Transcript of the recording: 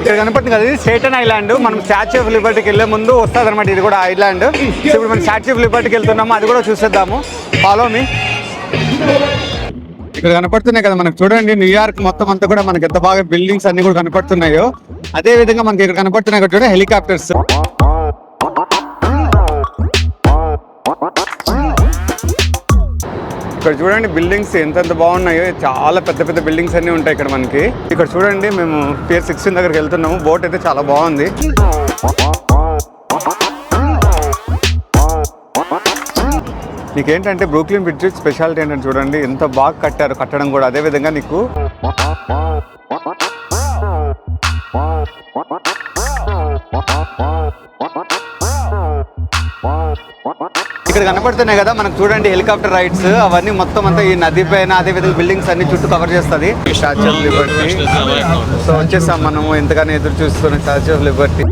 ఇక్కడ కనపడుతుంది కదా, ఇది స్టేటన్ ఐలాండ్. మనం స్టాచ్యూ ఆఫ్ లిబర్టీకి వెళ్ళే ముందు వస్తుంది అనమాట, ఇది కూడా ఐలాండ్. ఇప్పుడు మనం స్టాచ్యూ ఆఫ్ లిబర్టీకి వెళ్తున్నాము, అది కూడా చూసేద్దాము. Follow me. ఇక్కడ కనపడుతున్నాయి కదా మనకు, చూడండి న్యూయార్క్ మొత్తం అంతా కూడా మనకి ఎంత బాగా బిల్డింగ్స్ అన్ని కూడా కనపడుతున్నాయో, అదే విధంగా మనకి ఇక్కడ కనపడుతున్నాయి కూడా చూడండి హెలికాప్టర్స్. ఇక్కడ చూడండి బిల్డింగ్స్ ఎంత బాగున్నాయో, చాలా పెద్ద పెద్ద బిల్డింగ్స్ అన్ని ఉంటాయి ఇక్కడ మనకి. ఇక్కడ చూడండి మేము పియర్ 16 దగ్గరికి వెళ్తున్నాము. బోట్ అయితే చాలా బాగుంది. నీకేంటంటే బ్రూక్లిన్ బ్రిడ్జ్ స్పెషాలిటీ ఏంటంటే చూడండి ఎంత బాగా కట్టారు, కట్టడం కూడా. అదే విధంగా నీకు ఇక్కడ కనపడుతున్నాయి కదా మనకు, చూడండి హెలికాప్టర్ రైడ్స్ అవన్నీ మొత్తం అంతా ఈ నది పైన, అదే విధంగా బిల్డింగ్స్ అన్ని చుట్టూ కవర్ చేస్తుంది స్టాచ్యూ ఆఫ్ లిబర్టీ. సో వచ్చేసాం మనము ఎంతగానో ఎదురు చూస్తున్న స్టాచ్యూ ఆఫ్ లిబర్టీ.